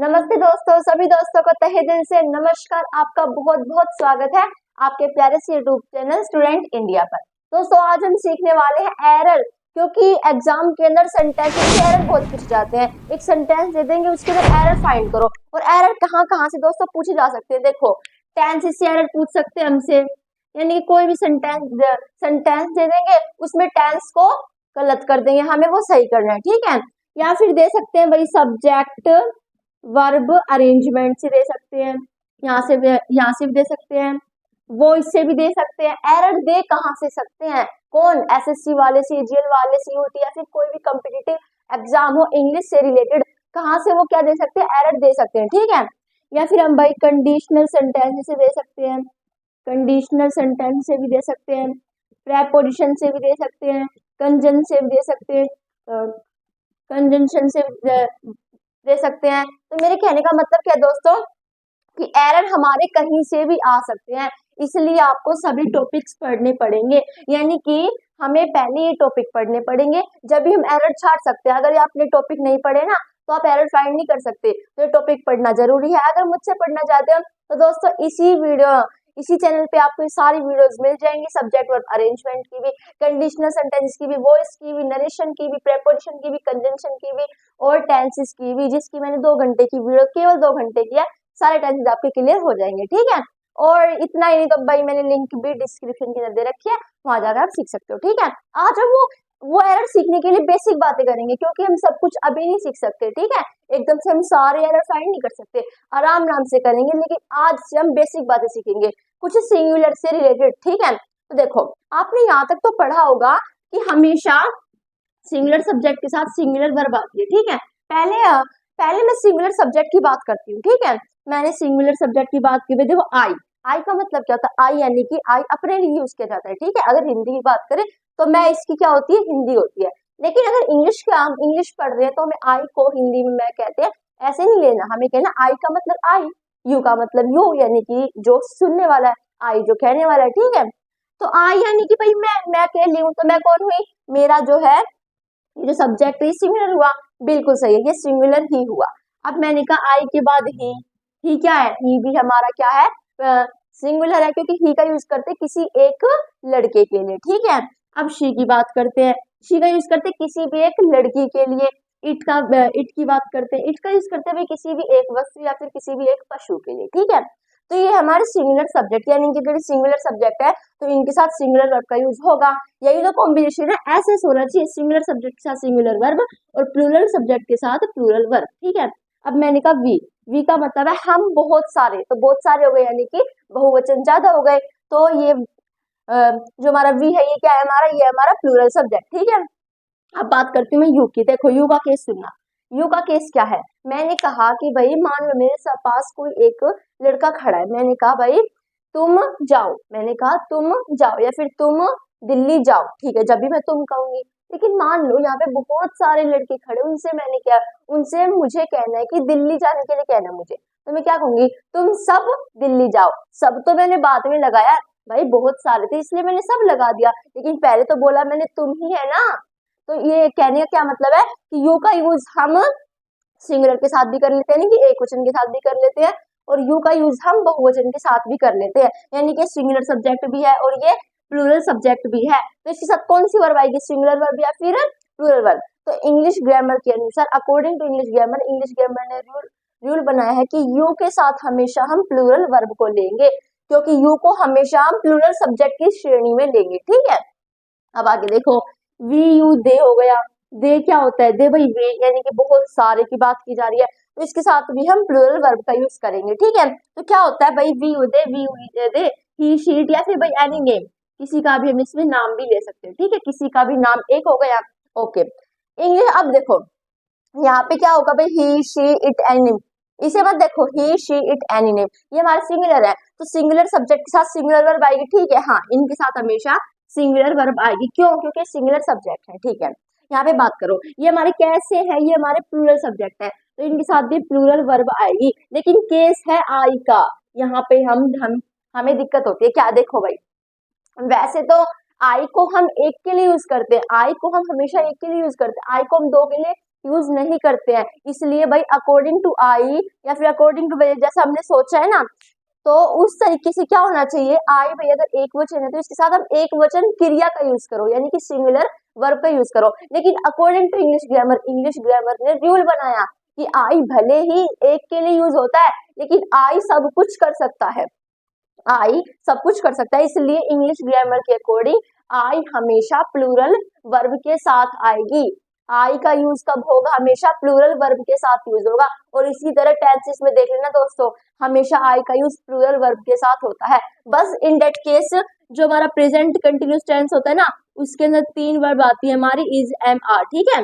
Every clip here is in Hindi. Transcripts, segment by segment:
नमस्ते दोस्तों, सभी दोस्तों को तहे दिल से नमस्कार। आपका बहुत बहुत स्वागत है आपके प्यारे से यूट्यूब चैनल स्टूडेंट इंडिया पर। दोस्तों आज हम सीखने वाले हैं एरर, क्योंकि एग्जाम के अंदर सेंटेंस के एरर बहुत पूछे जाते हैं। एक सेंटेंस दे देंगे, उसके अंदर एरर फाइंड करो। और एरर कहाँ कहाँ से दोस्तों पूछे जा सकते हैं। देखो, टेंस से एरर पूछ सकते हैं हमसे, यानी कोई भी सेंटेंस दे देंगे, उसमें टेंस को गलत कर देंगे, हमें वो सही करना है, ठीक है। या फिर दे सकते हैं वही सब्जेक्ट वर्ब अरेंजमेंट से दे सकते हैं, यहाँ से भी दे सकते हैं, वॉइस से भी दे सकते हैं। एरर दे कहाँ से सकते हैं, कौन, एसएससी वाले, सीजीएल वाले, सीयूटी या फिर कोई भी कॉम्पिटिटिव एग्जाम हो इंग्लिश से रिलेटेड, कहाँ से वो क्या दे सकते हैं, एरर दे सकते हैं, ठीक है। या फिर हम भाई कंडीशनल सेंटेंस से दे सकते हैं, कंडीशनल सेंटेंस से भी दे सकते हैं, प्रेपोजिशन से भी दे सकते हैं, कंजन से भी दे सकते हैं, कंजंक्शन से दे सकते हैं। तो मेरे कहने का मतलब क्या है दोस्तों, कि एरर हमारे कहीं से भी आ सकते हैं, इसलिए आपको सभी टॉपिक्स पढ़ने पड़ेंगे। यानी कि हमें पहले ये टॉपिक पढ़ने पड़ेंगे, जब भी हम एरर छाट सकते हैं। अगर आपने टॉपिक नहीं पढ़े ना, तो आप एरर फाइंड नहीं कर सकते। तो ये टॉपिक पढ़ना जरूरी है। अगर मुझसे पढ़ना चाहते हो तो दोस्तों इसी चैनल पे आपको ये सारी वीडियोस मिल जाएंगी, सब्जेक्ट वर्ब अरेंजमेंट की भी, कंडीशनल सेंटेंस की भी, वॉइस की भी, नरेशन की भी, प्रेपोजिशन की भी, कंजंक्शन की भी और टेंसेस की भी, जिसकी मैंने 2 घंटे की वीडियो, केवल 2 घंटे की है। सारे टेंसेस आपके क्लियर हो जाएंगे, ठीक है। और इतना ही नहीं तो भाई मैंने लिंक भी डिस्क्रिप्शन के अंदर दे रखी है, वहां जाकर आप सीख सकते हो, ठीक है। आज हम वो एरर सीखने के लिए बेसिक बातें करेंगे, क्योंकि हम सब कुछ अभी नहीं सीख सकते, ठीक है। एकदम से हम सारे एरर फाइंड नहीं कर सकते, आराम आराम से करेंगे। लेकिन आज से हम बेसिक बातें सीखेंगे, कुछ सिंगुलर से रिलेटेड, ठीक है। तो देखो, आपने यहाँ तक तो पढ़ा होगा कि हमेशा सिंगुलर सब्जेक्ट के साथ सिंगुलर वर्ब आती है, ठीक है। पहले मैं सिंगुलर सब्जेक्ट की बात करती हूँ, ठीक है। मैंने सिंगुलर सब्जेक्ट की बात की, देखो आई का मतलब क्या होता है, आई यानी कि आई अपने लिए यूज किया जाता है, ठीक है। अगर हिंदी की बात करें तो मैं इसकी क्या होती है, हिंदी होती है। लेकिन अगर इंग्लिश पढ़ रहे हैं तो हमें आई को हिंदी में मैं कहते हैं, ऐसे नहीं लेना, हमें कहना आई का मतलब आई, यू का मतलब यू, यानी कि जो सुनने वाला है, आई जो कहने वाला है, ठीक है। तो आई यानी कि भाई मैं कह ली हूँ, तो मैं कौन हुई, मेरा जो है ये जो सब्जेक्ट है सिंगुलर हुआ, बिल्कुल सही है, ये सिंगुलर ही हुआ। अब मैंने कहा आई के बाद ही क्या है, ही भी हमारा क्या है, सिंगुलर है, क्योंकि ही का यूज करते किसी एक लड़के के लिए, ठीक है। अब शी की बात करते हैं, शी का यूज करते किसी भी एक लड़की के लिए। इट की बात करते हैं, इट का यूज करते हुए किसी भी एक वस्तु या फिर किसी भी एक पशु के लिए, ठीक है। तो ये हमारे सिंगुलर सब्जेक्ट, यानी कि अगर सिंगुलर सब्जेक्ट है तो इनके साथ सिंगुलर वर्ब का यूज होगा। यही तो कॉम्बिनेशन है, ऐसे होना चाहिए, सिंगुलर सब्जेक्ट के साथ सिंगुलर वर्ब और प्लूरल सब्जेक्ट के साथ प्लूरल वर्ब, ठीक है। अब मैंने कहा वी का मतलब है हम बहुत सारे, तो बहुत सारे हो गए, यानी कि बहुवचन ज्यादा हो गए। तो ये जो हमारा वी है, ये क्या है हमारा, ये हमारा प्लूरल सब्जेक्ट, ठीक है। अब बात करती हूँ मैं यू की। देखो, यू का केस सुनना। यू का केस क्या है, मैंने कहा कि भाई मान लो मेरे पास कोई एक लड़का खड़ा है, मैंने कहा भाई तुम जाओ, मैंने कहा तुम जाओ या फिर तुम दिल्ली जाओ, ठीक है, जब भी मैं तुम कहूंगी। लेकिन मान लो यहाँ पे बहुत सारे लड़के खड़े, उनसे मुझे कहना है कि दिल्ली जाने के लिए कहना है मुझे, तो मैं क्या कहूंगी, तुम सब दिल्ली जाओ। सब तो मैंने बाद में लगाया, भाई बहुत सारे थे इसलिए मैंने सब लगा दिया, लेकिन पहले तो बोला मैंने तुम ही है ना। तो ये कहने का क्या मतलब है कि यू का यूज हम सिंगुलर के साथ भी कर लेते हैं, यानी कि एक वचन के साथ भी कर लेते हैं, और यू का यूज हम बहुवचन के साथ भी कर लेते हैं, यानी कि सिंगुलर सब्जेक्ट भी है और ये प्लूरल सब्जेक्ट भी है। तो इसके साथ कौन सी वर्ब आएगी, सिंगुलर वर्ब या फिर प्लूरल वर्ब। तो इंग्लिश ग्रामर के अनुसार, अकॉर्डिंग टू इंग्लिश ग्रामर ने रूल बनाया है कि यू के साथ हमेशा हम प्लूरल वर्ब को लेंगे, क्योंकि यू को हमेशा हम प्लूरल सब्जेक्ट की श्रेणी में लेंगे, ठीक है। अब आगे देखो, वी यू दे हो गया। दे क्या होता है, दे भाई वे, यानी कि बहुत सारे की बात की जा रही है, तो इसके साथ भी हम प्लूरल वर्ब का यूज करेंगे, ठीक है। तो क्या होता है भाई, we you they, he she it या फिर भाई एनी नेम, किसी का भी हम इसमें नाम भी ले सकते हैं, ठीक है, किसी का भी नाम एक हो गया, ओके। इंग्लिश, अब देखो यहाँ पे क्या होगा भाई, ही शी इट एनी नेम, इसे मत देखो, ही शी इट एनी नेम, ये हमारा सिंगुलर है, तो सिंगुलर सब्जेक्ट के साथ सिंगुलर वर्ब आएगी, ठीक है। हाँ, इनके साथ हमेशा सिंगुलर वर्ब आएगी, क्यों, क्योंकि सिंगुलर सब्जेक्ट है, ठीक है। यहाँ पे बात करो, ये हमारे कैसे है, ये हमारे प्लूरल सब्जेक्ट है, तो इनके साथ भी प्लूरल वर्ब आएगी, लेकिन केस है आई का, यहाँ पे हमें दिक्कत होती है, क्या, देखो भाई वैसे तो आई को हम एक के लिए यूज करते हैं, आई को हम हमेशा एक के लिए यूज करते हैं, आई को हम दो के लिए यूज नहीं करते हैं। इसलिए भाई अकॉर्डिंग टू आई या फिर अकॉर्डिंग टू जैसा हमने सोचा है ना, तो उस तरीके से क्या होना चाहिए, आई भाई अगर एक वचन है तो इसके साथ हम एक वचन क्रिया का यूज करो, यानी कि सिंगुलर वर्ब का यूज करो। लेकिन अकॉर्डिंग टू इंग्लिश ग्रामर ने रूल बनाया कि आई भले ही एक के लिए यूज होता है, लेकिन आई सब कुछ कर सकता है, आई सब कुछ कर सकता है। इसलिए इंग्लिश ग्रामर के अकॉर्डिंग आई हमेशा प्लूरल वर्ब के साथ आएगी। आई का यूज कब होगा, हमेशा प्लूरल वर्ब के साथ यूज होगा। और इसी तरह टेंसेस में देख लेना दोस्तों, हमेशा आई का यूज प्लूरल वर्ब के साथ होता है। बस इन दैट केस जो हमारा प्रेजेंट कंटिन्यूस टेंस होता है ना, उसके अंदर 3 वर्ब आती है हमारी, इज, एम, आर, ठीक है,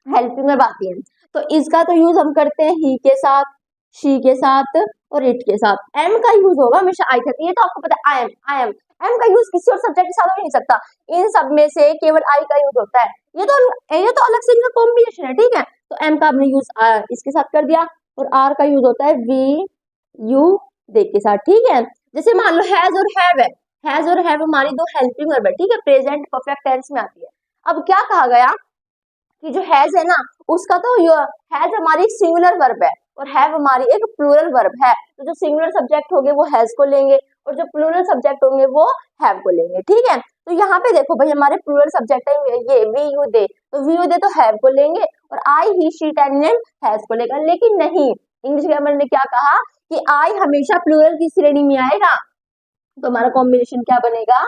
हेल्पिंग वर्ब आती है। तो इसका तो यूज हम करते हैं ही के साथ, शी के साथ और इट के साथ। एम का यूज होगा हमेशा आई के साथ, ये तो आपको पता है, आई एम। एम का यूज किसी और सब्जेक्ट के साथ हो नहीं सकता, इन सब में से केवल आई का यूज होता है। ये तो अलग से इनका कॉम्बिनेशन है, ठीक है। तो एम का हमने यूज इसके साथ कर दिया, और आर का यूज होता है वी, यू, दे के साथ, ठीक है। जैसे मान लो हैज और हैव है, हैज और हैव हमारी दो हेल्पिंग वर्ब है, ठीक है, प्रेजेंट परफेक्ट टेंस में आती है। अब क्या कहा गया कि जो हैज है ना, उसका तो हैज हमारी सिंगुलर वर्ब है और हैव हमारी एक प्लूरल वर्ब है। तो जो सिंगुलर सब्जेक्ट होंगे वो हैज को लेंगे और जो प्लूरल सब्जेक्ट होंगे वो हैव को लेंगे, ठीक है। तो यहाँ पे देखो भाई हमारे प्लूरल सब्जेक्ट है ये वी, यू, दे, तो वी, यू, दे तो हैव को लेंगे और I, he, she, it, any, name has को लेगा। लेकिन नहीं, इंग्लिश ग्रामर ने क्या कहा कि आई हमेशा प्लूरल की श्रेणी में आएगा। तो हमारा कॉम्बिनेशन क्या बनेगा,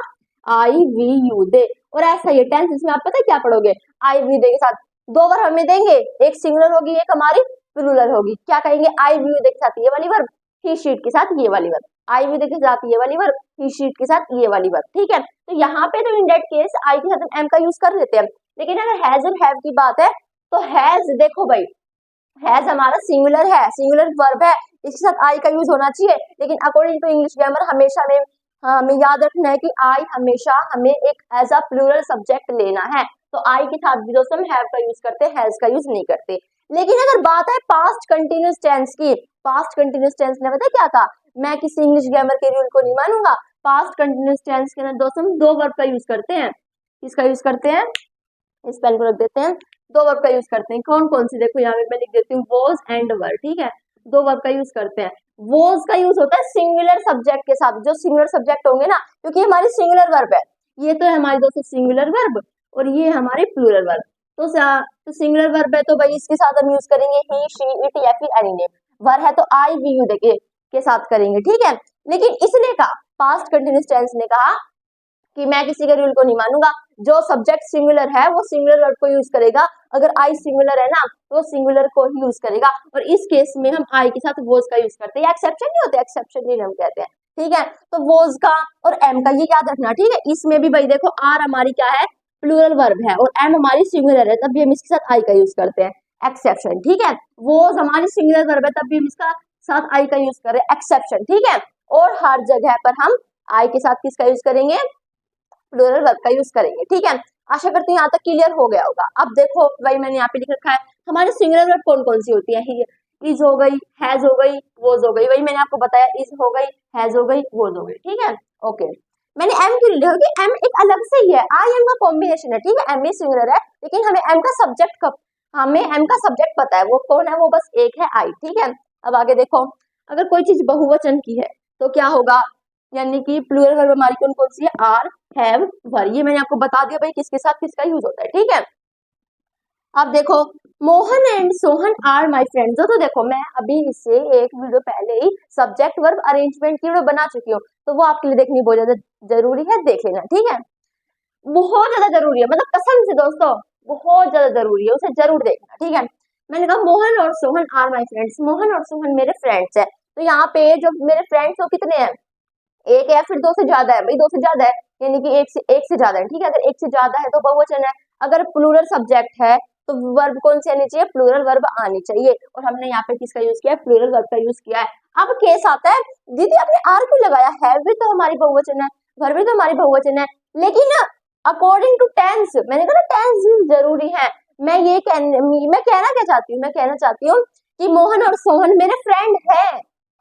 आई, वी, यू, दे। और ऐसा ही टेंस, इसमें आप पता है क्या पढ़ोगे, आई, वी, दे के साथ दो वर्ब हमें देंगे, एक सिंगुलर होगी एक हमारी प्लूरल होगी। क्या कहेंगे, आई, वी, यू, दे के साथ ये वाली वर्ब, ही, शी, इट के साथ ये वाली वर्ब, आई, वी, दे के साथ ये वाली वर्ब, ही, शी, इट के साथ ये वाली वर्ब, ठीक है। तो यहाँ पे तो इन दैट केस आई के साथ हम एम का यूज कर लेते हैं। लेकिन अगर हैज और हैव की बात है तो हैज, देखो भाई हैज हमारा सिंगुलर है, सिंगुलर वर्ब है, इसके साथ आई का यूज होना चाहिए। लेकिन अकॉर्डिंग टू इंग्लिश ग्रामर हमेशा में हमें याद रखना है कि आई हमेशा हमें एक एज अ प्लूरल सब्जेक्ट लेना है। तो आई के साथ भी दोस्तों हम हैव का यूज करते हैं, हैज का यूज नहीं करते। लेकिन अगर बात है पास्ट कंटिन्यूस टेंस की, पास्ट कंटिन्यूस टेंस ने पता क्या था, मैं किसी इंग्लिश ग्रामर के रूल को नहीं मानूंगा। पास्ट कंटिन्यूस टेंस के अंदर दोस्तों हम दो वर्ब का यूज करते हैं, किसका यूज करते हैं, इस पेन को रख देते हैं, दो वर्ब का यूज करते हैं। कौन कौन सी, देखो यहाँ पे मैं लिख देती हूँ, वॉज एंड वर, ठीक है, दो वर्ब का यूज करते हैं। वॉज का यूज होता है सिंगुलर सब्जेक्ट के साथ, जो सिंगुलर सब्जेक्ट होंगे ना, क्योंकि हमारी सिंगुलर वर्ब है, ये तो है हमारी दोस्तों सिंगुलर वर्ब और ये हमारी प्लूरल वर्ब। तो सिंगुलर वर्ब है तो भाई इसके साथ हम यूज करेंगे ही, शी, इट या फिर एनी नेम। वर्ब है तो आई, वी, यू देखे के साथ करेंगे, ठीक है। लेकिन इसने कहा, पास्ट कंटिन्यूस टेंस ने कहा कि मैं किसी के रूल को नहीं मानूंगा, जो सब्जेक्ट सिंगुलर है वो सिंगुलर वर्ब को यूज करेगा। अगर आई सिंगुलर है ना तो सिंगुलर को ही यूज करेगा, और इस केस में हम आई के साथ वोज का यूज करते हैं। एक्सेप्शन नहीं होते, एक्सेप्शन नहीं हम कहते हैं, ठीक है। तो वोज का और एम का ये याद रखना, ठीक है। इसमें भी भाई देखो आर हमारी क्या है, प्लूरल वर्ब है, और एम हमारी सिंगुलर है, तब भी हम इसके साथ आई का यूज करते हैं, एक्सेप्शन, ठीक है। वोज हमारी सिंगुलर वर्ब है, तब भी हम इसका साथ आई का यूज कर रहे हैं, एक्सेप्शन, ठीक है। और हर जगह पर हम आई के साथ किसका यूज करेंगे, प्लूरल वर्ब का यूज करेंगे, ठीक है। आशा करती हूँ यहाँ तक क्लियर हो गया होगा। अब देखो वही मैंने यहाँ पे लिख रखा है, हमारी सिंगुलर वर्ब कौन कौन सी होती है, इज हो गई, हैज हो गई, वोज हो गई, वही मैंने आपको बताया, इज हो गई, हैज हो गई, वोज हो गई, ठीक है। ओके, मैंने एम क्यों लिखा कि एम एक अलग से ही है, आई एम का कॉम्बिनेशन है, ठीक है। एम भी सिंगुलर है, लेकिन हमें एम का सब्जेक्ट पता है, वो कौन है, वो बस एक है, आई, ठीक है। अब आगे देखो, अगर कोई चीज बहुवचन की है तो क्या होगा, यानी कि प्लूरल वर्ब हमारी कौन कौन सी है, आर, हैव, वर, ये मैंने आपको बता दिया भाई किसके साथ किसका यूज होता है, ठीक है। अब देखो, Mohan and Sohan are my friends, तो देखो मैं अभी इससे एक वीडियो पहले ही सब्जेक्ट वर्ब अरेंजमेंट की वीडियो बना चुकी हूँ, तो वो आपके लिए देखनी बहुत ज्यादा जरूरी है, देख लेना, ठीक है। बहुत ज्यादा जरूरी है, मतलब कसम से दोस्तों बहुत ज्यादा जरूरी है, उसे जरूर देखना, ठीक है। मैंने कहा मोहन और Sohan are my friends, Mohan और सोहन मेरे फ्रेंड्स है। तो यहाँ पे जो मेरे फ्रेंड्स वो कितने हैं, एक है या फिर दो से ज्यादा है, भाई दो से ज्यादा है, यानी कि एक से ज्यादा है, ठीक है। अगर एक से ज्यादा है तो बहुवचन है, अगर प्लूरल सब्जेक्ट है तो वर्ब कौन सी आनी चाहिए, प्लूरल वर्ब आनी चाहिए, और हमने यहाँ पे किसका यूज किया है, प्लूरल वर्ब का यूज किया है। अब केस आता है, दीदी आपने आर क्यों लगाया, हैव भी तो हमारी बहुवचन है, वर्ब भी तो हमारी बहुवचन है, लेकिन अकॉर्डिंग टू टेंस, मैंने कहा टेंस जरूरी है। मैं कहना क्या चाहती हूँ, मैं कहना चाहती हूँ कि मोहन और सोहन मेरे फ्रेंड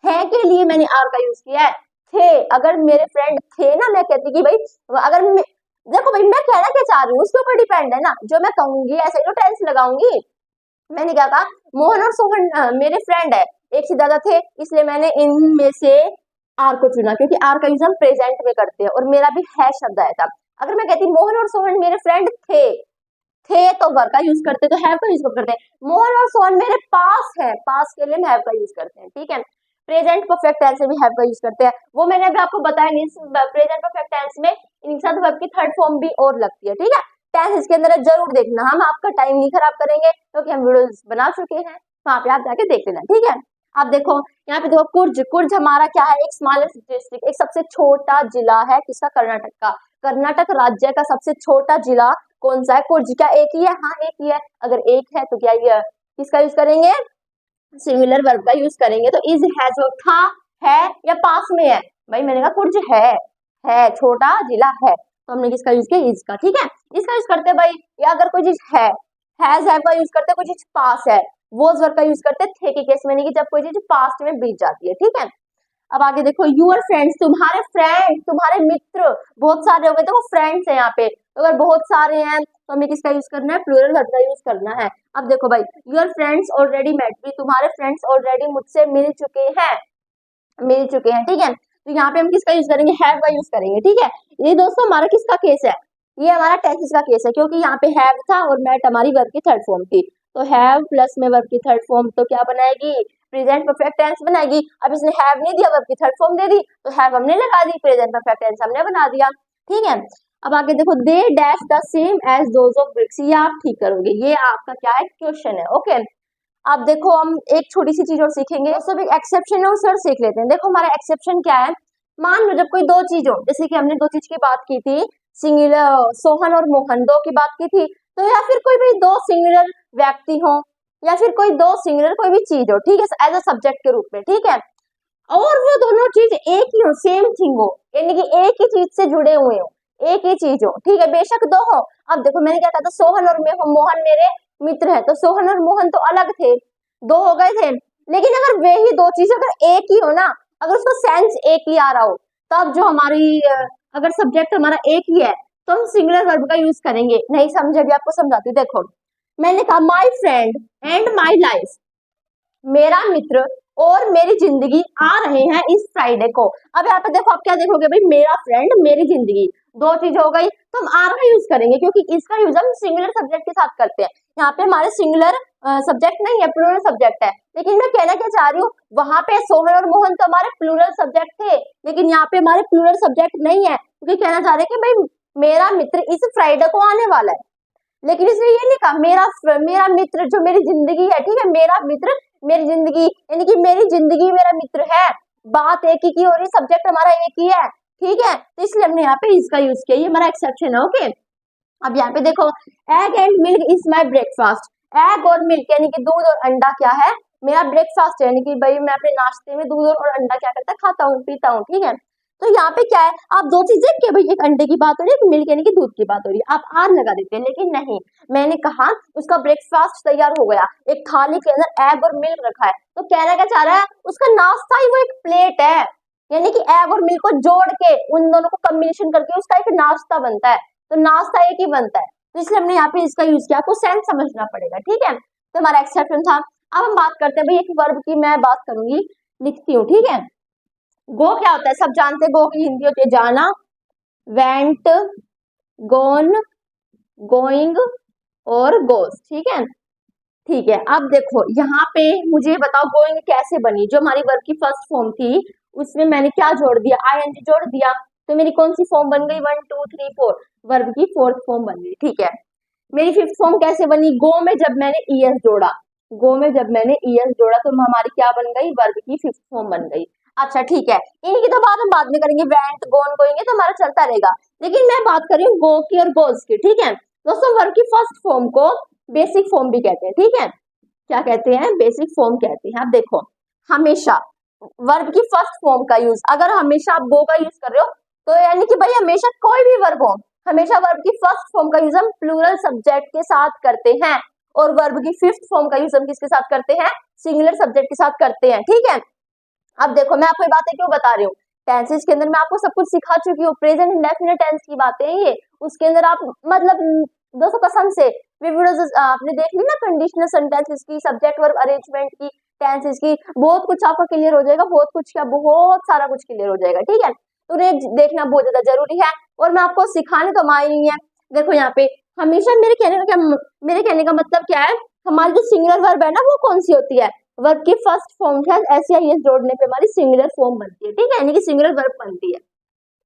है के लिए मैंने आर का यूज किया है। थे, अगर मेरे फ्रेंड थे ना, मैं कहती कि भाई अगर देखो भाई मैं कहना क्या चाह रही हूँ उसके ऊपर डिपेंड है ना, जो मैं कहूंगी ऐसे ही तो टेंस लगाऊंगी, मैंने क्या कहा, मोहन और सोहन मेरे फ्रेंड है, एक से ज्यादा थे, इसलिए मैंने इनमें से आर को चुना, क्योंकि आर का यूज हम प्रेजेंट में करते हैं और मेरा भी है शब्द आया था। अगर मैं कहती मोहन और सोहन मेरे फ्रेंड थे तो वर का यूज करते, तो हैव का यूज करते हैं। मोहन और सोहन मेरे पास है, पास के लिए हम हैव का यूज करते हैं, ठीक है। प्रेजेंट परफेक्ट टेंस में भी हैव का यूज करते हैं, वो मैंने अभी आपको बताया नहीं। प्रेजेंट परफेक्ट टेंस में इनके साथ वर्ब की थर्ड फॉर्म भी और लगती है, ठीक है। टेंस इसके अंदर जरूर देखना, हम आपका टाइम नहीं खराब करेंगे क्योंकि हम वीडियोस बना चुके हैं, वहां पे आप जाके देख लेना, ठीक है। आप देखो यहाँ पे, देखो कुर्ज, कुर्ज हमारा क्या है, एक स्मॉलेस्ट डिस्ट्रिक्ट, एक सबसे छोटा जिला है, किसका, कर्नाटक का। कर्नाटक राज्य का सबसे छोटा जिला कौन सा है, कुर्ज। क्या एक ही है, हाँ एक ही है। अगर एक है तो क्या ये किसका यूज करेंगे, सिमिलर वर्ब का यूज करेंगे। तो इज, हैज, था, है या पास में है, भाई मैंने कहा कुर्ज है, छोटा जिला है, तो हमने किसका यूज किया, इज का, ठीक है। इसका यूज करते हैं भाई, या अगर कोई चीज है, हैज हैव का यूज करते हैं, कोई चीज पास है, वोज वर्ब का यूज करते हैं थे के केस में, नहीं कि जब कोई चीज पास्ट में बीत जाती है, ठीक है। अब आगे देखो, यूर फ्रेंड्स, तुम्हारे फ्रेंड, तुम्हारे मित्र, बहुत सारे हो गए, देखो फ्रेंड्स है यहाँ पे, तो अगर बहुत सारे हैं तो हमें किसका यूज करना है, प्लूरल वर्ब का यूज करना है। अब देखो भाई, your friends already met me, तुम्हारे फ्रेंड्स ऑलरेडी मुझसे मिल चुके हैं, ठीक है। तो यहाँ पे हम किसका यूज करेंगे, हैव का यूज करेंगे, ठीक है। ये दोस्तों हमारा किसका केस है, ये हमारा टेंसेस का केस है, क्योंकि यहाँ पे हैव था और मेट हमारी वर्ब की थर्ड फॉर्म थी, तो हैव प्लस में वर्ब की थर्ड फॉर्म तो क्या बनाएगी, प्रेजेंट परफेक्ट टेंस बनाएगी। अब इसने हैव नहीं दिया, वर्ब की थर्ड फॉर्म दे दी, तो हैव हमने लगा दी, प्रेजेंट परफेक्ट टेंस हमने बना दिया, ठीक है। अब आगे देखो, they dash the same as those of bricks, ये आप ठीक करोगे, ये आपका क्या है, क्वेश्चन है, ओके। अब देखो हम एक छोटी सी चीज और सीखेंगे, तो सब एक एक्सेप्शन है उसे और सीख लेते हैं। देखो हमारा एक्सेप्शन क्या है, मान लो जब कोई दो चीज हो, जैसे कि हमने दो चीज की बात की थी, सिंगुलर सोहन और मोहन दो की बात की थी, तो या फिर कोई भी दो सिंगुलर व्यक्ति हो, या फिर कोई दो सिंगुलर कोई भी चीज हो, ठीक है, एज अ सब्जेक्ट के रूप में, ठीक है। और वो दोनों चीज एक ही हो, सेम थिंग हो, यानी कि एक ही चीज से जुड़े हुए हो, एक ही चीज हो, ठीक है, बेशक दो हो। अब देखो मैंने क्या कहा था, सोहन और मोहन मेरे मित्र है, तो सोहन और मोहन तो अलग थे, दो हो गए थे, लेकिन अगर वे ही दो चीज अगर एक ही हो ना, अगर उसका सेंस एक ही आ रहा हो, तब जो हमारी अगर सब्जेक्ट हमारा एक ही है तो हम सिंगुलर वर्ब का यूज करेंगे। नहीं समझे, भी आपको समझाती हूँ, देखो मैंने कहा my friend and my life, मेरा मित्र और मेरी जिंदगी आ रहे हैं इस फ्राइडे को। अब यहाँ पे देखो आप क्या देखोगे भाई, मेरा फ्रेंड मेरी जिंदगी, दो चीज हो गई, तो हम आर का यूज करेंगे, क्योंकि इसका यूज हम सिंगुलर सब्जेक्ट के साथ करते हैं। यहाँ पे हमारे सिंगुलर सब्जेक्ट नहीं है, प्लूरल सब्जेक्ट है, लेकिन मैं कहना क्या चाह रही हूँ, वहां पे सोहन और मोहन तो हमारे प्लूरल सब्जेक्ट थे, लेकिन यहाँ पे हमारे प्लूरल सब्जेक्ट नहीं है, क्योंकि कहना चाह रहे हैं कि भाई मेरा मित्र इस फ्राइडे को आने वाला है, लेकिन इसने ये नहीं कहा मेरा मित्र जो मेरी जिंदगी है, ठीक है, मेरा मित्र मेरी जिंदगी, यानी कि मेरी जिंदगी मेरा मित्र है, बात एक ही की हो रही, सब्जेक्ट हमारा एक ही है, ठीक है, तो इसलिए हमने यहाँ पे इसका यूज किया, ये हमारा एक्सेप्शन है, ओके। अब यहाँ पे देखो, egg and milk is my breakfast, egg और मिल्क यानी कि दूध और अंडा क्या है, मेरा ब्रेकफास्ट है, यानी कि भाई मैं अपने नाश्ते में दूध और अंडा क्या करता खाता हूँ, पीता हूँ, ठीक है। तो यहाँ पे क्या है, आप दो चीजें के भाई, एक अंडे की बात हो रही है, एक मिल्क यानी कि दूध की बात हो रही है, आप आर लगा देते हैं, लेकिन नहीं, मैंने कहा उसका ब्रेकफास्ट तैयार हो गया, एक थाली के अंदर एग और मिल्क रखा है, तो कहना क्या चाह रहा है, उसका नाश्ता ही वो एक प्लेट है, यानी कि एग और मिल्क को जोड़ के उन दोनों को कॉम्बिनेशन करके उसका एक नाश्ता बनता है, तो नाश्ता एक ही बनता है, तो इसलिए हमने यहाँ पे इसका यूज किया, आपको सेंस समझना पड़ेगा, ठीक है। तो हमारा एक्सेप्शन था। अब हम बात करते हैं भाई एक वर्ब की, मैं बात करूंगी, लिखती हूँ, ठीक है। गो क्या होता है, सब जानते हैं, गो की हिंदी होती है जाना, वेंट, गोन, गोइंग और गोस, ठीक है, ठीक है। अब देखो यहाँ पे मुझे बताओ गोइंग कैसे बनी, जो हमारी वर्ब की फर्स्ट फॉर्म थी उसमें मैंने क्या जोड़ दिया, आईएनजी जोड़ दिया, तो मेरी कौन सी फॉर्म बन गई, 1 2 3 4, वर्ब की फोर्थ फॉर्म बन गई, ठीक है। मेरी फिफ्थ फॉर्म कैसे बनी, गो में जब मैंने ईएस जोड़ा, गो में जब मैंने ईएस जोड़ा तो हमारी क्या बन गई, वर्ब की फिफ्थ फॉर्म बन गई। अच्छा ठीक है, इनकी तो बात हम बाद में करेंगे, वेंट गोन गोइंग तो हमारा चलता रहेगा, लेकिन मैं बात कर रही हूँ गो की और गोज की, ठीक है। दोस्तों वर्ब की फर्स्ट फॉर्म को बेसिक फॉर्म भी कहते हैं, ठीक है, क्या कहते हैं, बेसिक फॉर्म कहते हैं। अब देखो हमेशा वर्ब की फर्स्ट फॉर्म का यूज, अगर हमेशा आप गो का यूज कर रहे हो तो यानी कि भाई हमेशा कोई भी वर्ब हो, हमेशा वर्ब की फर्स्ट फॉर्म का यूज हम प्लूरल सब्जेक्ट के साथ करते हैं, और वर्ब की फिफ्थ फॉर्म का यूज हम किसके साथ करते हैं, सिंगुलर सब्जेक्ट के साथ करते हैं, ठीक है। अब देखो मैं आपको ये बातें क्यों बता रही हूँ, टेंसेस के अंदर मैं आपको सब कुछ सिखा चुकी हूँ, प्रेजेंट इंडेफिनिट टेंस की बातें हैं ये, उसके अंदर आप मतलब दोस्तों कसम से वे वीडियोस आपने देख ली ना, कंडीशनल सेंटेंसेस की, सब्जेक्ट वर्ब अरेंजमेंट की, टेंसेस की, बहुत कुछ आपका क्लियर हो जाएगा, बहुत कुछ क्या, बहुत सारा कुछ क्लियर हो जाएगा। ठीक है, तो उन्हें देखना बहुत ज्यादा जरूरी है। और मैं आपको सिखाने तो आई नहीं है। देखो यहाँ पे हमेशा मेरे कहने का मतलब क्या है, हमारी जो सिंगुलर वर्ब है ना वो कौन सी होती है, वर्ब की फर्स्ट फॉर्म के साथ एस या एस जोड़ने पे हमारी सिंगुलर फॉर्म बनती है। ठीक है, यानी कि सिंगुलर वर्ब बनती है।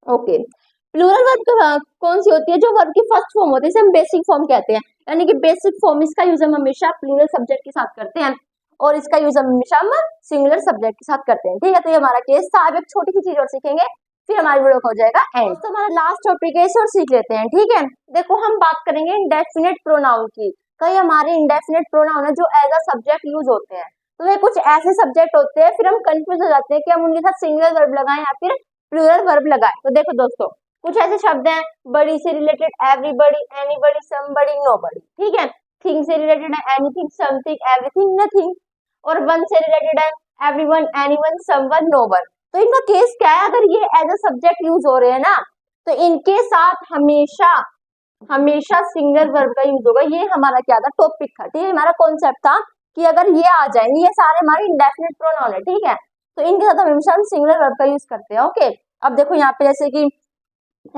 ओके, प्लूरल वर्ब कौन सी होती है, जो वर्ब की फर्स्ट फॉर्म होती है, इसे हम बेसिक फॉर्म कहते हैं। यानी कि बेसिक फॉर्म, इसका यूज हम हमेशा प्लूरल सब्जेक्ट के साथ करते हैं और इसका यूज हम हमेशा हम सिंगुलर सब्जेक्ट के साथ करते हैं। ठीक है, तो ये हमारा केस था। अब एक छोटी सी चीज और सीखेंगे, फिर हमारी वीडियो हो जाएगा एंड। तो हमारा लास्ट टॉपिक है, इसे और सीख लेते हैं। ठीक है, देखो हम बात करेंगे इंडेफिनिट प्रोनाउन की। कई हमारे इंडेफिनिट प्रोनाउन है जो एज अ सब्जेक्ट यूज होते हैं, तो वे कुछ ऐसे सब्जेक्ट होते हैं, फिर हम कंफ्यूज हो जाते हैं कि हम उनके साथ सिंगुलर वर्ब लगाएं या फिर प्लूरल वर्ब लगाएं। तो देखो दोस्तों, कुछ ऐसे शब्द हैं बड़ी से related everybody, anybody, somebody, nobody. ठीक है, थिंग से रिलेटेड है एनीथिंग, समथिंग, एवरीथिंग, नथिंग। और वन से रिलेटेड है एवरीवन, एनीवन, समवन, नोवन। तो इनका केस क्या है, अगर ये एज अ सब्जेक्ट यूज हो रहे हैं ना, तो इनके साथ हमेशा हमेशा सिंगुलर वर्ब का यूज होगा। ये हमारा क्या था, टॉपिक था। ठीक है, हमारा कॉन्सेप्ट था कि अगर ये आ जाएंगे, ये सारे हमारे इंडेफिनिट प्रोनाउन है। ठीक है, तो इनके साथ हमेशा हम सिंगुलर वर्ब का यूज करते हैं। ओके, अब देखो यहाँ पे जैसे कि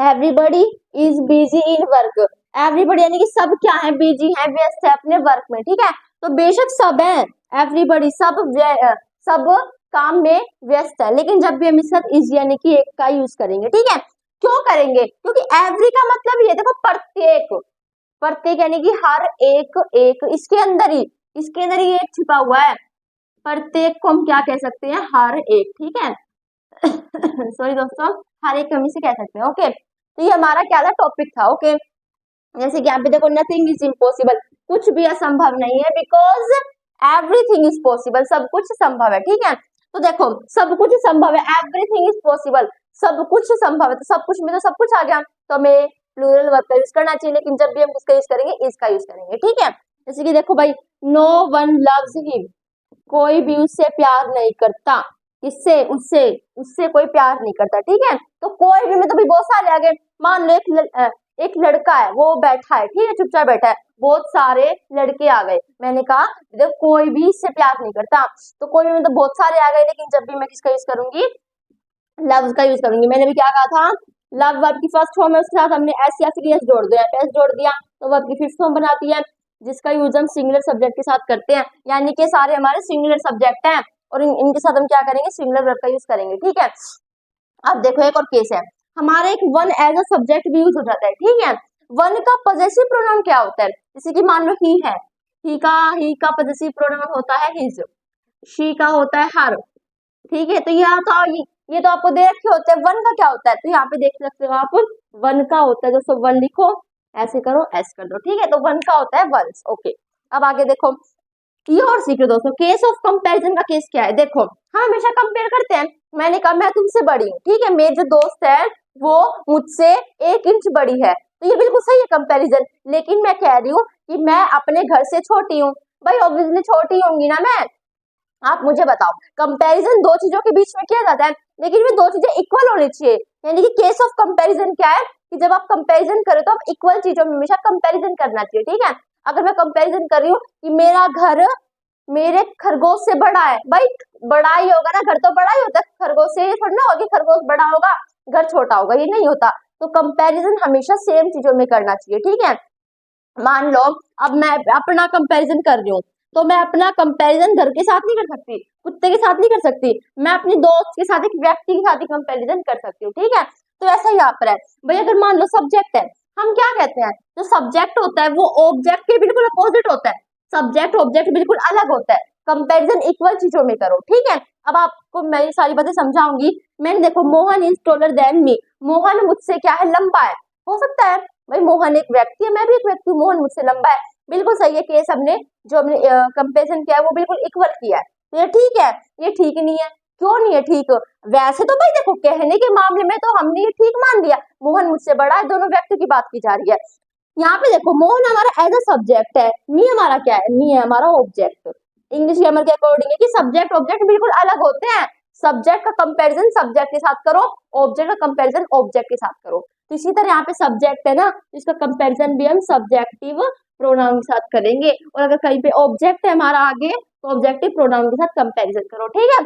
everybody is busy in work. Everybody यानी कि सब क्या है, बिजी है, व्यस्त है अपने वर्क में। ठीक है, तो बेशक सब है, एवरीबडी सब काम में व्यस्त है, लेकिन जब भी हम इसके साथ इज यानी कि एक का यूज करेंगे। ठीक है, क्यों करेंगे, क्योंकि एवरी का मतलब ये देखो प्रत्येक, प्रत्येक यानी कि हर एक, एक इसके अंदर ही एक छिपा हुआ है। प्रत्येक को हम क्या कह सकते हैं, हर एक। ठीक है सॉरी दोस्तों, हर एक हम इसे कह सकते हैं। ओके, तो ये हमारा क्या था, टॉपिक था। ओके, जैसे कि यहाँ पे देखो नथिंग इज इम्पॉसिबल, कुछ भी असंभव नहीं है, बिकॉज एवरीथिंग इज पॉसिबल, सब कुछ संभव है। ठीक है, तो देखो सब कुछ संभव है, एवरीथिंग इज पॉसिबल, सब कुछ संभव है, तो सब कुछ में तो सब कुछ आ गया, तो हमें प्लूरल वर्ब का यूज करना चाहिए। लेकिन जब भी हम उसका यूज करेंगे, इसका यूज करेंगे। ठीक है, जैसे कि देखो भाई, नो वन लव्स हिम, कोई भी उससे प्यार नहीं करता, इससे उससे उससे कोई प्यार नहीं करता। ठीक है, तो कोई भी मतलब भी बहुत सारे आ गए। मान लो एक लड़का है, वो बैठा है, ठीक है, चुपचाप बैठा है, बहुत सारे लड़के आ गए। मैंने कहा देखो कोई भी इससे प्यार नहीं करता, तो कोई भी मतलब बहुत सारे आ गए, लेकिन जब भी मैं किसका यूज करूंगी, लव का यूज करूंगी। मैंने भी क्या कहा था, लव वर्ब की फर्स्ट फॉर्म है, उसके साथ हमने एस या फिर एस जोड़ दिया, एस जोड़ दिया तो वर्ब की फिफ्थ फॉर्म बनाती है, जिसका यूज हम सिंगुलर सब्जेक्ट के साथ करते हैं। यानी कि सारे हमारे सिंगुलर सब्जेक्ट हैं और इनके साथ हम क्या करेंगे, सिंगुलर वर्ब का यूज करेंगे। ठीक है, अब देखो एक और केस है, हमारा एक वन एज अ सब्जेक्ट भी यूज हो जाता है। ठीक है, वन का पॉजेसिव प्रोनाउन क्या होता है, जैसे कि मान लो ही है, ही का पॉजेसिव प्रोनाउन होता है हिज, शी का होता है हर। ठीक है, तो ये तो आपको दे रखे होते हैं। वन का क्या होता है, तो यहाँ पे देख सकते हो आप, वन का होता है, दोस्तों वन लिखो, ऐसे करो, ऐसे कर दो। ठीक है, तो वन का होता है वंस। ओके, अब आगे देखो, ये और सीख लो दोस्तों, केस ऑफ कंपैरिजन का केस क्या है। देखो हम हमेशा कंपेयर करते हैं, मैंने कहा मैं तुमसे बड़ी हूँ, ठीक है, मेरी जो दोस्त है वो मुझसे 1 इंच बड़ी है, तो ये बिल्कुल सही है कंपैरिजन। लेकिन मैं कह रही हूँ कि मैं अपने घर से छोटी हूँ, भाई ऑब्वियसली छोटी होंगी ना मैं। आप मुझे बताओ, कंपैरिजन दो चीजों के बीच में किया जाता है, लेकिन वे दो चीजें इक्वल होनी चाहिए। यानी कि केस ऑफ कंपैरिजन क्या है, कि जब आप कंपैरिजन करें तो आप इक्वल चीजों में हमेशा कंपैरिजन करना चाहिए। ठीक है, अगर मैं कंपैरिजन कर रही हूँ कि मेरा घर मेरे खरगोश से बड़ा है, भाई बड़ा ही होगा ना, घर तो बड़ा ही होता है, खरगोश से थोड़ा ना होगा, खरगोश बड़ा होगा घर छोटा होगा, ये नहीं होता। तो कंपैरिजन हमेशा सेम चीजों में करना चाहिए। ठीक है, मान लो अब मैं अपना कंपैरिजन कर रही हूँ, तो मैं अपना कंपैरिजन घर के साथ नहीं कर सकती, कुत्ते के साथ नहीं कर सकती, मैं अपनी दोस्त के साथ, एक व्यक्ति के साथ ही कंपैरिजन कर सकती हूँ। ठीक है, तो ऐसा यहाँ पर है भाई, अगर मान लो सब्जेक्ट है, हम क्या कहते हैं, जो सब्जेक्ट होता है वो ऑब्जेक्ट के बिल्कुल अपोजिट होता है, सब्जेक्ट ऑब्जेक्ट बिल्कुल अलग होता है, कंपैरिजन इक्वल चीजों में करो। ठीक है, अब आपको मैं ये सारी बातें समझाऊंगी। मैंने देखो, Mohan is taller than me, Mohan मुझसे क्या है, लंबा है। हो सकता है भाई मोहन एक व्यक्ति है, मैं भी एक व्यक्ति हूँ, मोहन मुझसे लंबा है, बिल्कुल सही है। केस हमने जो हमने कंपेरिजन किया है वो बिल्कुल इक्वल किया है, तो ये ठीक है। ये ठीक नहीं है, क्यों नहीं है ठीक, वैसे तो भाई देखो कहने के मामले में तो हमने ये ठीक मान लिया, मोहन मुझसे बड़ा है, दोनों व्यक्ति की बात की जा रही है। यहाँ पे देखो मोहन हमारा एज अ सब्जेक्ट है, मी हमारा क्या है, मी है हमारा ऑब्जेक्ट। इंग्लिश ग्रामर के अकॉर्डिंग है कि सब्जेक्ट ऑब्जेक्ट बिल्कुल अलग होते हैं, सब्जेक्ट का कंपैरिजन सब्जेक्ट के साथ करो, ऑब्जेक्ट का कंपैरिजन ऑब्जेक्ट के साथ करो। तो इसी तरह यहाँ पे सब्जेक्ट है ना, इसका कंपैरिजन भी हम सब्जेक्टिव प्रोनाउन के साथ करेंगे, और अगर कहीं पे ऑब्जेक्ट है हमारा आगे तो ऑब्जेक्टिव प्रोनाउन के साथ कंपैरिजन करो, ठीक है।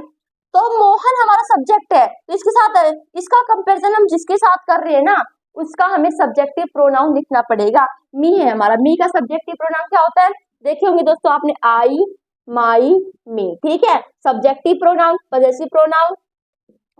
तो मोहन हमारा सब्जेक्ट है, तो इसके साथ इसका कंपैरिजन हम जिसके साथ कर रहे हैं ना, उसका हमें सब्जेक्टिव प्रोनाउन लिखना पड़ेगा। मी है हमारा, मी का सब्जेक्टिव प्रोनाउन क्या होता है, देखे होंगे दोस्तों आपने, आई, माई, मी, ठीक है। सब्जेक्टिव प्रोनाउन, पजेसिव प्रोनाउन,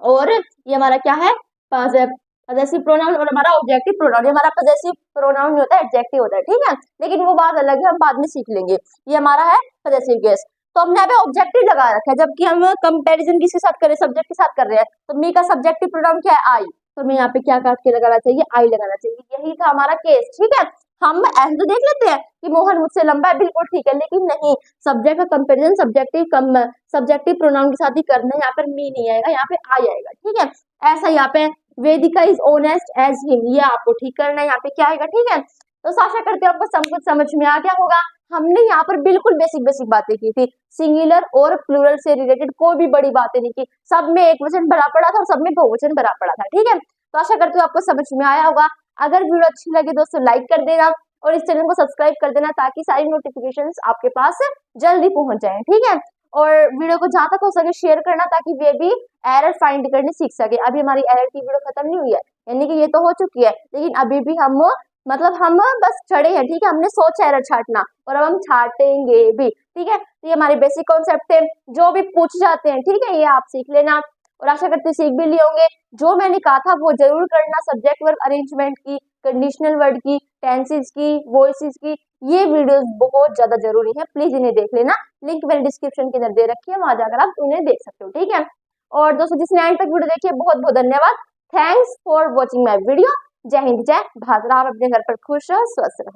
और ये हमारा क्या है, पजेसिव प्रोनाउन, और हमारा ऑब्जेक्टिव प्रोनाउन। ये हमारा पजेसिव प्रोनाउन नहीं होता है, एडजेक्टिव होता है, ठीक है। लेकिन वो बात अलग है, हम बाद में सीख लेंगे। ये हमारा है पजेसिव केस। तो हमने यहाँ पे ऑब्जेक्टिव लगा रखा है, जबकि हम कंपैरिजन किसके साथ कर रहे हैं, सब्जेक्ट के साथ कर रहे हैं। तो मी का सब्जेक्टिव प्रोनाउन क्या है, आई, तो मैं यहाँ पे क्या काट के लगाना चाहिए, आई लगाना चाहिए। यही था हमारा केस, ठीक है। हम ऐसे तो देख लेते हैं कि मोहन मुझसे लंबा है, बिल्कुल ठीक है, लेकिन नहीं, सब्जेक्ट का कंपैरिजन सब्जेक्टिव प्रोनाउन के साथ ही करना है। यहाँ पर मी नहीं आएगा, यहाँ पे आई आएगा, ठीक है। ऐसा यहाँ पे वेदिका इज ऑनेस्ट एज हिम, ये आपको ठीक करना है, यहाँ पे क्या आएगा, ठीक है। तो आशा करते हैं आपको सब कुछ समझ में आ गया होगा। हमने यहाँ पर बिल्कुल बेसिक बेसिक बातें की थी, सिंगुलर और प्लूरल से रिलेटेड कोई भी बड़ी बातें नहीं की, सब में एक वचन भरा पड़ा था और सब में दो वचन भरा पड़ा था, ठीक है। तो आशा करती हूँ आपको समझ में आया होगा। अगर वीडियो अच्छी लगे दोस्तों लाइक कर देना और इस चैनल को सब्सक्राइब कर देना, ताकि सारी नोटिफिकेशंस आपके पास जल्दी पहुंच जाएं, ठीक है। और वीडियो को जहां तक हो सके शेयर करना, ताकि वे भी एरर फाइंड करने सीख सके। अभी हमारी एरर की वीडियो खत्म नहीं हुई है, यानी कि ये तो हो चुकी है, लेकिन अभी भी हम बस चढ़े हैं, ठीक है। हमने सोचा एरर छाटना और अब हम छाटेंगे भी, ठीक है। तो ये हमारे बेसिक कॉन्सेप्ट है, जो भी पूछ जाते हैं, ठीक है, ये आप सीख लेना। और आशा करते सीख भी लिए होंगे। जो मैंने कहा था वो जरूर करना, सब्जेक्ट वर्ब अरेंजमेंट की, कंडीशनल वर्ड की, टेंसेस की, वॉइसेस की, ये वीडियोस बहुत ज्यादा जरूरी है, प्लीज इन्हें देख लेना। लिंक मैंने डिस्क्रिप्शन के अंदर दे रखी है, वहां जाकर आप उन्हें देख सकते हो, ठीक है। और दोस्तों जिसने एंड तक वीडियो देखी है, बहुत बहुत धन्यवाद। Thanks for watching my video. जय हिंद, जय भारत। आप अपने घर पर खुश रहो, स्वस्थ रहो।